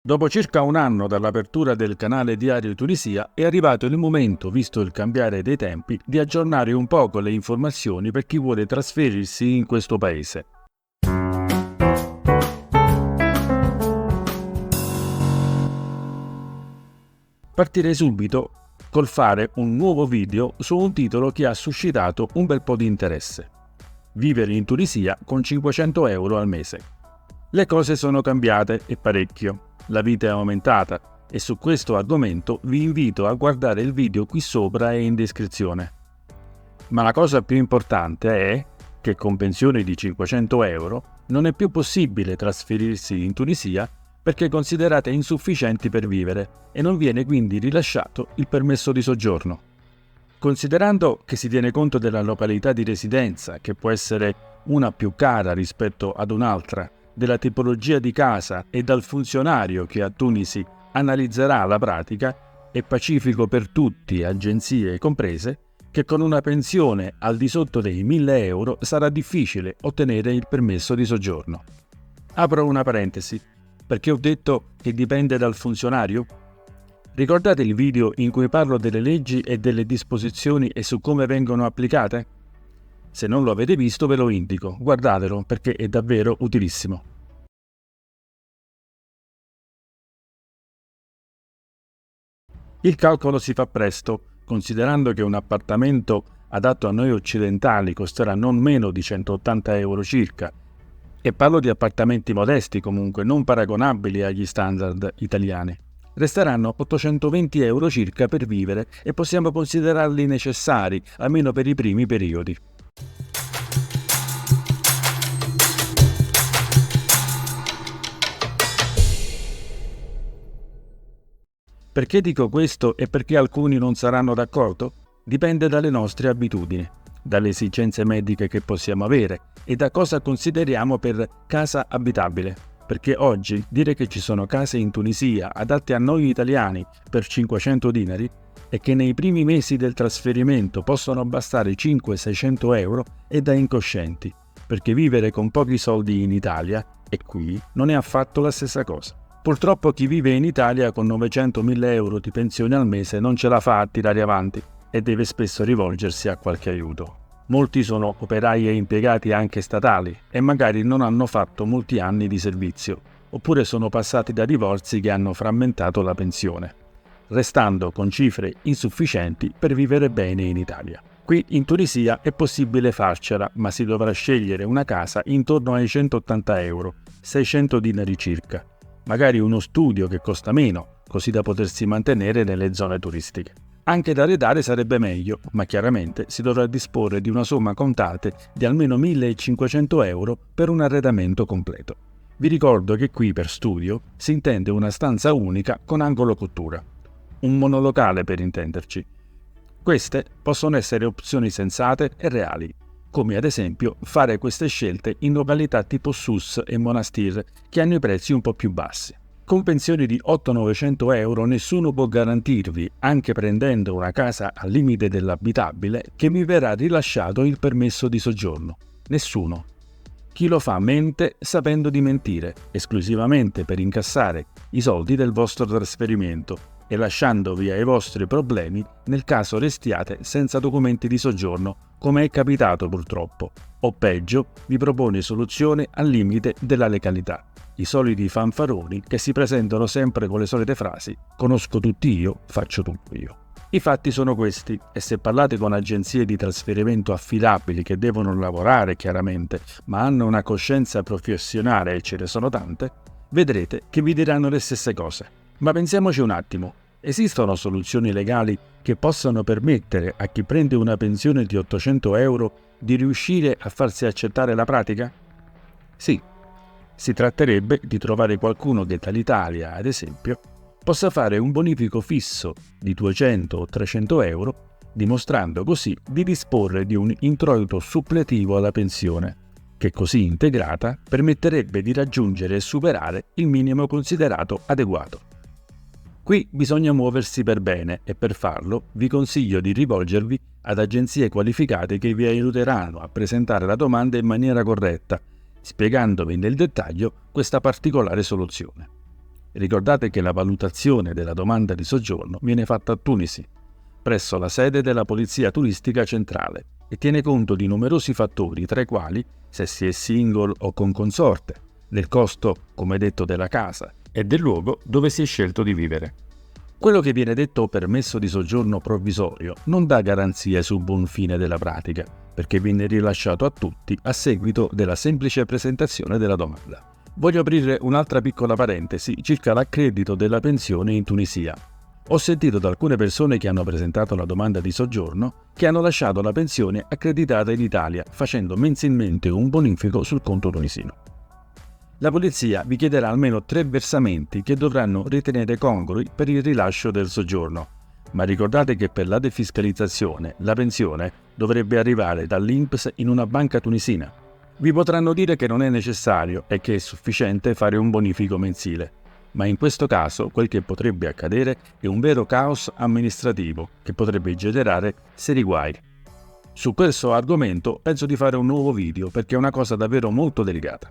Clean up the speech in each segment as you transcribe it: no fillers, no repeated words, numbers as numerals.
Dopo circa un anno dall'apertura del canale Diario Tunisia è arrivato il momento, visto il cambiare dei tempi, di aggiornare un poco le informazioni per chi vuole trasferirsi in questo paese. Partirei subito col fare un nuovo video su un titolo che ha suscitato un bel po' di interesse. Vivere in Tunisia con 500 euro al mese. Le cose sono cambiate e parecchio. La vita è aumentata e su questo argomento vi invito a guardare il video qui sopra e in descrizione. Ma la cosa più importante è che con pensioni di 500 euro non è più possibile trasferirsi in Tunisia perché considerate insufficienti per vivere e non viene quindi rilasciato il permesso di soggiorno. Considerando che si tiene conto della località di residenza, che può essere una più cara rispetto ad un'altra, della tipologia di casa e dal funzionario che a Tunisi analizzerà la pratica, è pacifico per tutti, agenzie comprese, che con una pensione al di sotto dei 1.000 euro sarà difficile ottenere il permesso di soggiorno. Apro una parentesi, perché ho detto che dipende dal funzionario? Ricordate il video in cui parlo delle leggi e delle disposizioni e su come vengono applicate? Se non lo avete visto ve lo indico, guardatelo perché è davvero utilissimo. Il calcolo si fa presto, considerando che un appartamento adatto a noi occidentali costerà non meno di 180 euro circa, e parlo di appartamenti modesti comunque, non paragonabili agli standard italiani. Resteranno 820 euro circa per vivere e possiamo considerarli necessari, almeno per i primi periodi. Perché dico questo e perché alcuni non saranno d'accordo? Dipende dalle nostre abitudini, dalle esigenze mediche che possiamo avere e da cosa consideriamo per casa abitabile. Perché oggi dire che ci sono case in Tunisia adatte a noi italiani per 500 dinari e che nei primi mesi del trasferimento possono bastare 500-600 euro è da incoscienti, perché vivere con pochi soldi in Italia e qui non è affatto la stessa cosa. Purtroppo chi vive in Italia con 900.000 euro di pensione al mese non ce la fa a tirare avanti e deve spesso rivolgersi a qualche aiuto. Molti sono operai e impiegati anche statali e magari non hanno fatto molti anni di servizio, oppure sono passati da divorzi che hanno frammentato la pensione, restando con cifre insufficienti per vivere bene in Italia. Qui in Tunisia è possibile farcela, ma si dovrà scegliere una casa intorno ai 180 euro, 600 dinari circa. Magari uno studio che costa meno, così da potersi mantenere nelle zone turistiche. Anche da arredare sarebbe meglio, ma chiaramente si dovrà disporre di una somma contate di almeno 1.500 euro per un arredamento completo. Vi ricordo che qui per studio si intende una stanza unica con angolo cottura. Un monolocale per intenderci. Queste possono essere opzioni sensate e reali, come ad esempio fare queste scelte in località tipo Sousse e Monastir, che hanno i prezzi un po' più bassi. Con pensioni di 800-900 euro nessuno può garantirvi, anche prendendo una casa al limite dell'abitabile, che vi verrà rilasciato il permesso di soggiorno. Nessuno. Chi lo fa mente sapendo di mentire, esclusivamente per incassare i soldi del vostro trasferimento e lasciandovi ai vostri problemi nel caso restiate senza documenti di soggiorno, come è capitato purtroppo, o peggio, vi propone soluzione al limite della legalità. I soliti fanfaroni che si presentano sempre con le solite frasi «conosco tutti io, faccio tutto io». I fatti sono questi e se parlate con agenzie di trasferimento affidabili che devono lavorare chiaramente, ma hanno una coscienza professionale e ce ne sono tante, vedrete che vi diranno le stesse cose. Ma pensiamoci un attimo, esistono soluzioni legali che possano permettere a chi prende una pensione di 800 euro di riuscire a farsi accettare la pratica? Sì. Si tratterebbe di trovare qualcuno che dall'Italia, ad esempio, possa fare un bonifico fisso di 200 o 300 euro, dimostrando così di disporre di un introito suppletivo alla pensione, che così integrata permetterebbe di raggiungere e superare il minimo considerato adeguato. Qui bisogna muoversi per bene e per farlo vi consiglio di rivolgervi ad agenzie qualificate che vi aiuteranno a presentare la domanda in maniera corretta, spiegandovi nel dettaglio questa particolare soluzione. Ricordate che la valutazione della domanda di soggiorno viene fatta a Tunisi, presso la sede della Polizia Turistica Centrale, e tiene conto di numerosi fattori, tra i quali se si è single o con consorte, del costo, come detto, della casa e del luogo dove si è scelto di vivere. Quello che viene detto permesso di soggiorno provvisorio non dà garanzie sul buon fine della pratica, perché viene rilasciato a tutti a seguito della semplice presentazione della domanda. Voglio aprire un'altra piccola parentesi circa l'accredito della pensione in Tunisia. Ho sentito da alcune persone che hanno presentato la domanda di soggiorno che hanno lasciato la pensione accreditata in Italia facendo mensilmente un bonifico sul conto tunisino. La polizia vi chiederà almeno 3 versamenti che dovranno ritenere congrui per il rilascio del soggiorno, ma ricordate che per la defiscalizzazione la pensione dovrebbe arrivare dall'INPS in una banca tunisina. Vi potranno dire che non è necessario e che è sufficiente fare un bonifico mensile, ma in questo caso quel che potrebbe accadere è un vero caos amministrativo che potrebbe generare seri guai. Su questo argomento penso di fare un nuovo video perché è una cosa davvero molto delicata.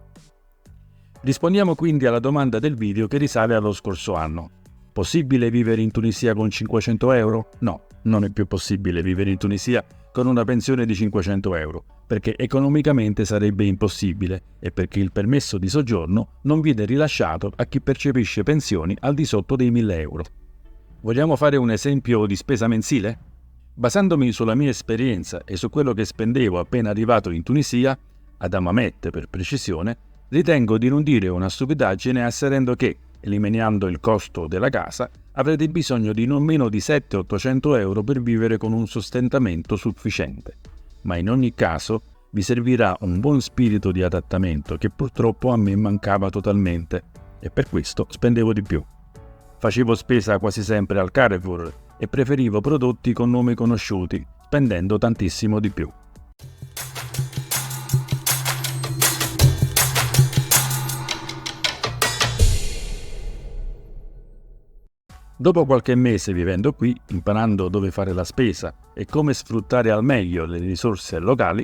Rispondiamo quindi alla domanda del video che risale allo scorso anno. Possibile vivere in Tunisia con 500 euro? No, non è più possibile vivere in Tunisia con una pensione di 500 euro, perché economicamente sarebbe impossibile e perché il permesso di soggiorno non viene rilasciato a chi percepisce pensioni al di sotto dei 1000 euro. Vogliamo fare un esempio di spesa mensile? Basandomi sulla mia esperienza e su quello che spendevo appena arrivato in Tunisia, ad Hammamet per precisione, ritengo di non dire una stupidaggine asserendo che, eliminando il costo della casa, avrete bisogno di non meno di 700-800 euro per vivere con un sostentamento sufficiente. Ma in ogni caso vi servirà un buon spirito di adattamento che purtroppo a me mancava totalmente e per questo spendevo di più. Facevo spesa quasi sempre al Carrefour e preferivo prodotti con nomi conosciuti, spendendo tantissimo di più. Dopo qualche mese vivendo qui, imparando dove fare la spesa e come sfruttare al meglio le risorse locali,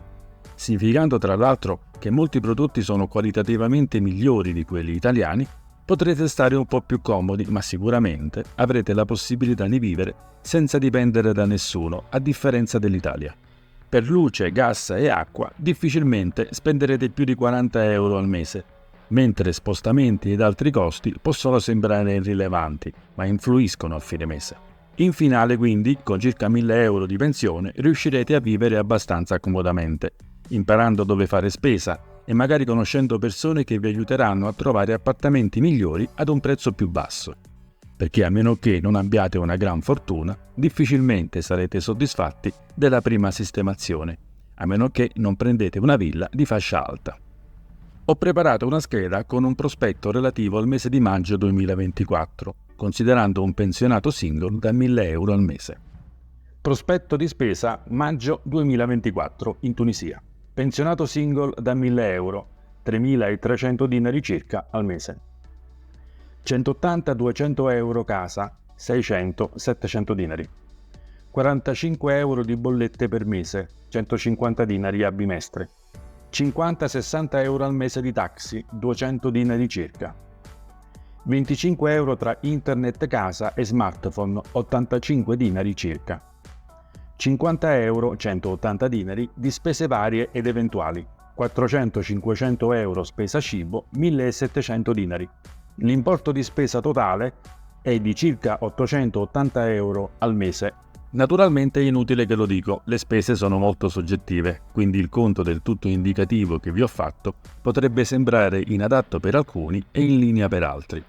significando tra l'altro che molti prodotti sono qualitativamente migliori di quelli italiani, potrete stare un po' più comodi, ma sicuramente avrete la possibilità di vivere senza dipendere da nessuno, a differenza dell'Italia. Per luce, gas e acqua difficilmente spenderete più di 40 euro al mese, mentre spostamenti ed altri costi possono sembrare irrilevanti, ma influiscono a fine mese. In finale, quindi, con circa 1000 euro di pensione riuscirete a vivere abbastanza comodamente, imparando dove fare spesa e magari conoscendo persone che vi aiuteranno a trovare appartamenti migliori ad un prezzo più basso. Perché a meno che non abbiate una gran fortuna, difficilmente sarete soddisfatti della prima sistemazione, a meno che non prendete una villa di fascia alta. Ho preparato una scheda con un prospetto relativo al mese di maggio 2024, considerando un pensionato single da 1000 euro al mese. Prospetto di spesa maggio 2024 in Tunisia. Pensionato single da 1000 euro, 3.300 dinari circa al mese. 180-200 euro casa, 600-700 dinari. 45 euro di bollette per mese, 150 dinari a bimestre. 50-60 euro al mese di taxi, 200 dinari circa. 25 euro tra internet casa e smartphone, 85 dinari circa. 50 euro, 180 dinari, di spese varie ed eventuali. 400-500 euro spesa cibo, 1.700 dinari. L'importo di spesa totale è di circa 880 euro al mese. Naturalmente è inutile che lo dico, le spese sono molto soggettive, quindi il conto del tutto indicativo che vi ho fatto potrebbe sembrare inadatto per alcuni e in linea per altri.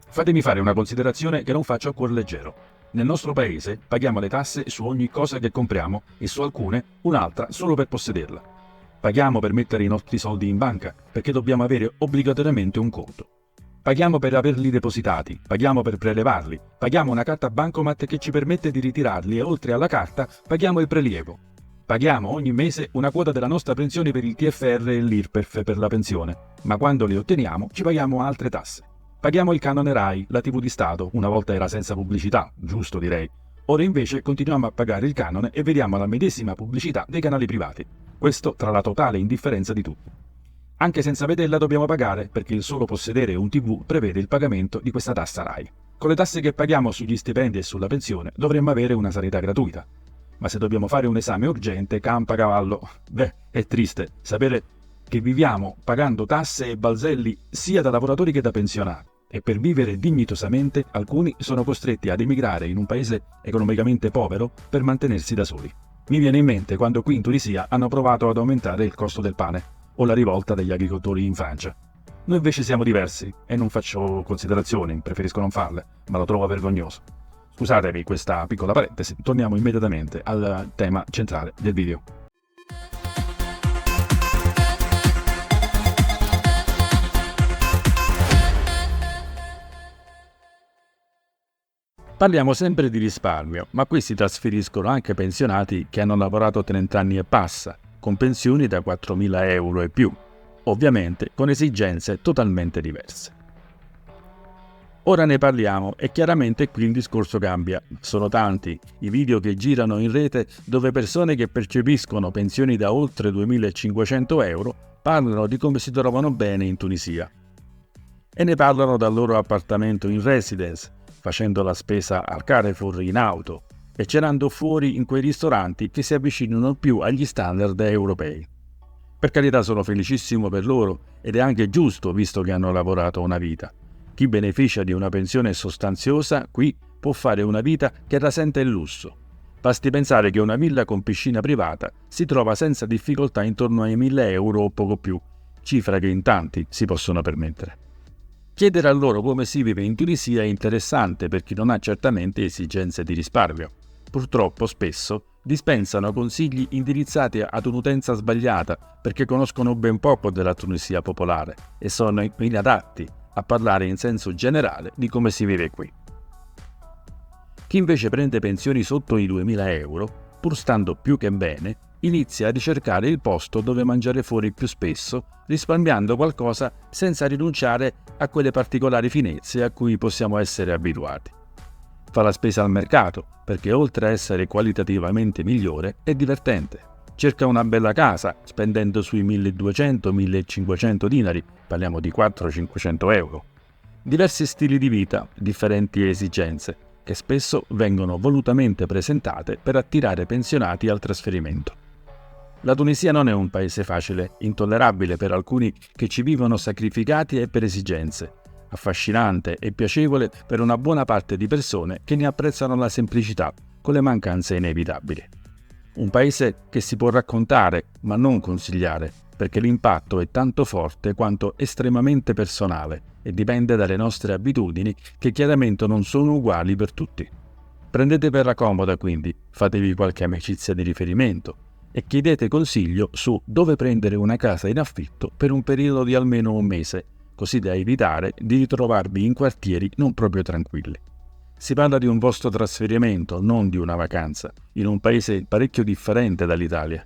Fatemi fare una considerazione che non faccio a cuor leggero. Nel nostro paese paghiamo le tasse su ogni cosa che compriamo e su alcune un'altra solo per possederla. Paghiamo per mettere i nostri soldi in banca perché dobbiamo avere obbligatoriamente un conto. Paghiamo per averli depositati, paghiamo per prelevarli, paghiamo una carta bancomat che ci permette di ritirarli e oltre alla carta paghiamo il prelievo. Paghiamo ogni mese una quota della nostra pensione per il TFR e l'IRPEF per la pensione, ma quando li otteniamo ci paghiamo altre tasse. Paghiamo il canone RAI, la TV di Stato, una volta era senza pubblicità, giusto direi. Ora invece continuiamo a pagare il canone e vediamo la medesima pubblicità dei canali privati. Questo tra la totale indifferenza di tutti. Anche senza vederla dobbiamo pagare, perché il solo possedere un TV prevede il pagamento di questa tassa RAI. Con le tasse che paghiamo sugli stipendi e sulla pensione dovremmo avere una sanità gratuita. Ma se dobbiamo fare un esame urgente, campa cavallo. È triste sapere che viviamo pagando tasse e balzelli sia da lavoratori che da pensionati. E per vivere dignitosamente alcuni sono costretti ad emigrare in un paese economicamente povero per mantenersi da soli. Mi viene in mente quando qui in Tunisia hanno provato ad aumentare il costo del pane, o la rivolta degli agricoltori in Francia. Noi invece siamo diversi e non faccio considerazioni, preferisco non farle, ma lo trovo vergognoso. Scusatevi questa piccola parentesi, torniamo immediatamente al tema centrale del video. Parliamo sempre di risparmio, ma qui si trasferiscono anche pensionati che hanno lavorato 30 anni e passa, con pensioni da 4.000 euro e più, ovviamente con esigenze totalmente diverse. Ora ne parliamo e chiaramente qui il discorso cambia. Sono tanti i video che girano in rete dove persone che percepiscono pensioni da oltre 2.500 euro parlano di come si trovano bene in Tunisia. E ne parlano dal loro appartamento in residence, facendo la spesa al Carrefour in auto e cenando fuori in quei ristoranti che si avvicinano più agli standard europei. Per carità, sono felicissimo per loro ed è anche giusto visto che hanno lavorato una vita. Chi beneficia di una pensione sostanziosa qui può fare una vita che rasenta il lusso. Basti pensare che una villa con piscina privata si trova senza difficoltà intorno ai 1.000 euro o poco più, cifra che in tanti si possono permettere. Chiedere a loro come si vive in Tunisia è interessante per chi non ha certamente esigenze di risparmio. Purtroppo spesso dispensano consigli indirizzati ad un'utenza sbagliata perché conoscono ben poco della Tunisia popolare e sono inadatti a parlare in senso generale di come si vive qui. Chi invece prende pensioni sotto i 2.000 euro, pur stando più che bene, inizia a ricercare il posto dove mangiare fuori più spesso, risparmiando qualcosa senza rinunciare a quelle particolari finezze a cui possiamo essere abituati. Fa la spesa al mercato, perché oltre a essere qualitativamente migliore, è divertente. Cerca una bella casa, spendendo sui 1.200-1.500 dinari, parliamo di 400-500 euro. Diversi stili di vita, differenti esigenze, che spesso vengono volutamente presentate per attirare pensionati al trasferimento. La Tunisia non è un paese facile, intollerabile per alcuni che ci vivono sacrificati e per esigenze, affascinante e piacevole per una buona parte di persone che ne apprezzano la semplicità, con le mancanze inevitabili. Un paese che si può raccontare, ma non consigliare, perché l'impatto è tanto forte quanto estremamente personale e dipende dalle nostre abitudini che chiaramente non sono uguali per tutti. Prendete per la comoda quindi, fatevi qualche amicizia di riferimento e chiedete consiglio su dove prendere una casa in affitto per un periodo di almeno un mese, così da evitare di ritrovarvi in quartieri non proprio tranquilli. Si parla di un vostro trasferimento, non di una vacanza, in un paese parecchio differente dall'Italia.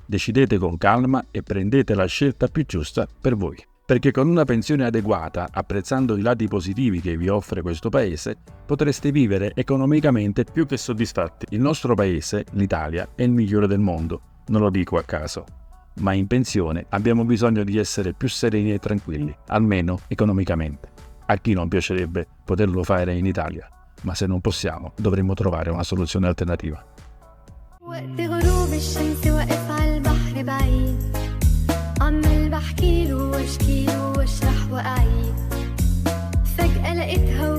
Decidete con calma e prendete la scelta più giusta per voi. Perché con una pensione adeguata, apprezzando i lati positivi che vi offre questo paese, potreste vivere economicamente più che soddisfatti. Il nostro paese, l'Italia, è il migliore del mondo, non lo dico a caso. Ma in pensione abbiamo bisogno di essere più sereni e tranquilli, almeno economicamente. A chi non piacerebbe poterlo fare in Italia, ma se non possiamo dovremmo trovare una soluzione alternativa. وقت غروب الشمس واقف على البحر بعيد عمال بحكيله واشكيله واشرح واعيد فجأة لقيتها